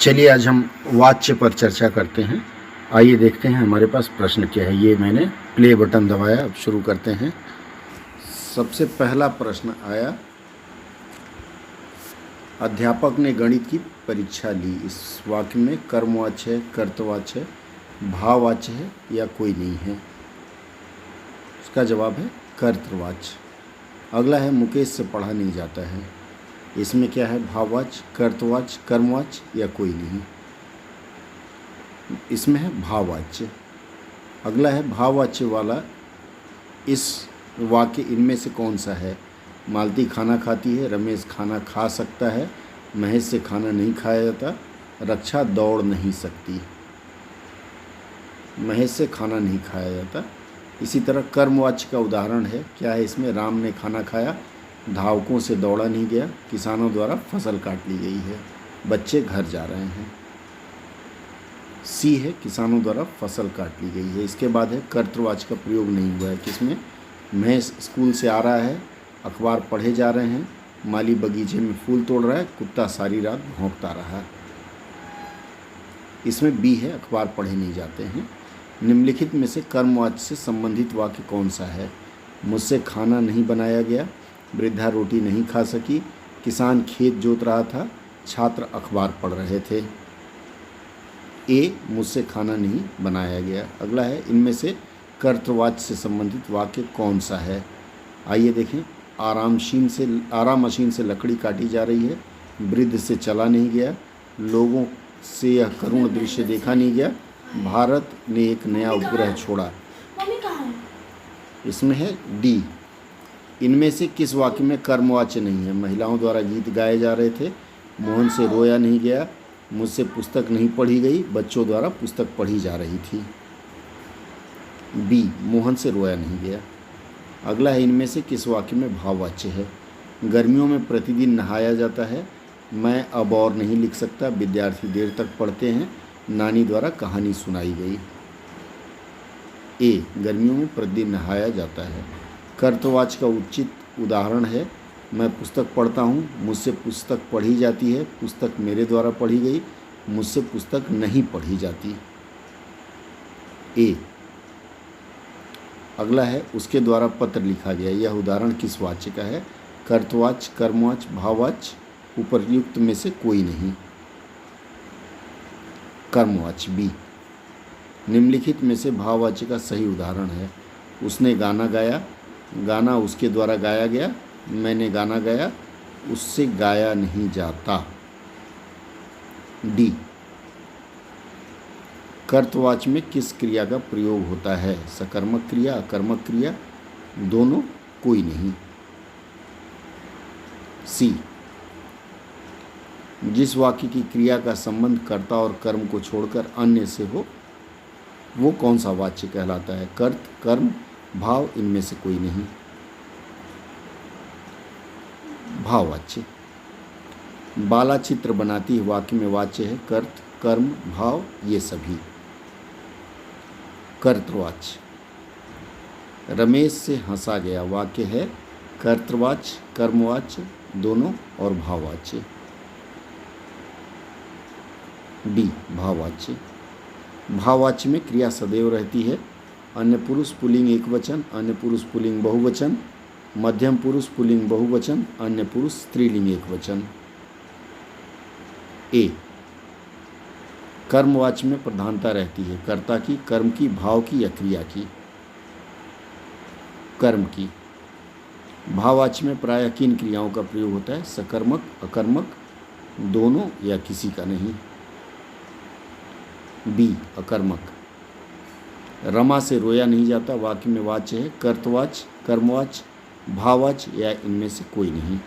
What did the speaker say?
चलिए आज हम वाच्य पर चर्चा करते हैं। आइए देखते हैं हमारे पास प्रश्न क्या है। ये मैंने प्ले बटन दबाया, अब शुरू करते हैं। सबसे पहला प्रश्न आया, अध्यापक ने गणित की परीक्षा ली। इस वाक्य में कर्मवाच्य है, कर्तवाच्य है, भाववाच्य है या कोई नहीं है? उसका जवाब है कर्तवाच्य। अगला है, मुकेश से पढ़ा नहीं जाता है। इसमें क्या है? भाववाच्य, कर्तवाच्य, कर्मवाच्य या कोई नहीं? इसमें है भाववाच्य। अगला है, भाववाच्य वाला इस वाक्य इनमें से कौन सा है? मालती खाना खाती है, रमेश खाना खा सकता है, महेश से खाना नहीं खाया जाता, रक्षा दौड़ नहीं सकती। महेश से खाना नहीं खाया जाता। इसी तरह कर्मवाच्य का उदाहरण है, क्या है इसमें? राम ने खाना खाया, धावकों से दौड़ा नहीं गया, किसानों द्वारा फसल काट ली गई है, बच्चे घर जा रहे हैं। सी है, किसानों द्वारा फसल काट ली गई है। इसके बाद है, कर्तवाच्य का प्रयोग नहीं हुआ है। किसमें? महेश स्कूल से आ रहा है, अखबार पढ़े जा रहे हैं, माली बगीचे में फूल तोड़ रहा है, कुत्ता सारी रात भौंकता रहा। इसमें बी है, अखबार पढ़े नहीं जाते हैं। निम्नलिखित में से कर्मवाच्य से संबंधित वाक्य कौन सा है? मुझसे खाना नहीं बनाया गया, वृद्धा रोटी नहीं खा सकी, किसान खेत जोत रहा था, छात्र अखबार पढ़ रहे थे। ए, मुझसे खाना नहीं बनाया गया। अगला है, इनमें से कर्तवाच्य से संबंधित वाक्य कौन सा है? आइए देखें। आराम मशीन से लकड़ी काटी जा रही है, वृद्ध से चला नहीं गया, लोगों से यह करुण दृश्य देखा नहीं गया, भारत ने एक नया उपग्रह छोड़ा। मम्मी कहाँ है? इसमें है डी। इनमें से किस वाक्य में कर्मवाच्य नहीं है? महिलाओं द्वारा गीत गाए जा रहे थे, मोहन से रोया नहीं गया, मुझसे पुस्तक नहीं पढ़ी गई, बच्चों द्वारा पुस्तक पढ़ी जा रही थी। बी, मोहन से रोया नहीं गया। अगला है, इनमें से किस वाक्य में भाववाच्य है? गर्मियों में प्रतिदिन नहाया जाता है, मैं अब और नहीं लिख सकता, विद्यार्थी देर तक पढ़ते हैं, नानी द्वारा कहानी सुनाई गई। ए, गर्मियों में प्रतिदिन नहाया जाता है। कर्तवाच्य का उचित उदाहरण है, मैं पुस्तक पढ़ता हूँ, मुझसे पुस्तक पढ़ी जाती है, पुस्तक मेरे द्वारा पढ़ी गई, मुझसे पुस्तक नहीं पढ़ी जाती। ए। अगला है, उसके द्वारा पत्र लिखा गया। यह उदाहरण किस वाच्य का है? कर्तवाच्य, कर्मवाच्य, भाववाच्य, उपर्युक्त में से कोई नहीं। कर्मवाच्य बी। निम्नलिखित में से भाववाच्य का सही उदाहरण है, उसने गाना गाया, गाना उसके द्वारा गाया गया, मैंने गाना गाया, उससे गाया नहीं जाता। डी। कर्तवाच्य में किस क्रिया का प्रयोग होता है? सकर्मक क्रिया, अकर्मक क्रिया, दोनों, कोई नहीं। सी। जिस वाक्य की क्रिया का संबंध कर्ता और कर्म को छोड़कर अन्य से हो, वो कौन सा वाच्य कहलाता है? कर्त, कर्म, भाव, इनमें से कोई नहीं। भाववाच्य। बाला चित्र बनाती है वाक्य में वाच्य है कर्त, कर्म, भाव, ये सभी। कर्तवाच्य। रमेश से हंसा गया वाक्य है कर्तवाच्य, कर्मवाच्य, दोनों और भाववाच्य। डी, भाववाच्य। भाववाच्य में क्रिया सदैव रहती है, अन्य पुरुष पुल्लिंग एकवचन, अन्य पुरुष पुल्लिंग बहुवचन, मध्यम पुरुष पुल्लिंग बहुवचन, अन्य पुरुष स्त्रीलिंग एकवचन। ए। कर्मवाच्य में प्रधानता रहती है, कर्ता की, कर्म की, भाव की या क्रिया की? कर्म की। भाववाच्य में प्रायः किन क्रियाओं का प्रयोग होता है? सकर्मक, अकर्मक, दोनों या किसी का नहीं। बी, अकर्मक। रमा से रोया नहीं जाता वाक्य में वाच्य है कर्तवाच्य, कर्मवाच्य, भाववाच्य या इनमें से कोई नहीं।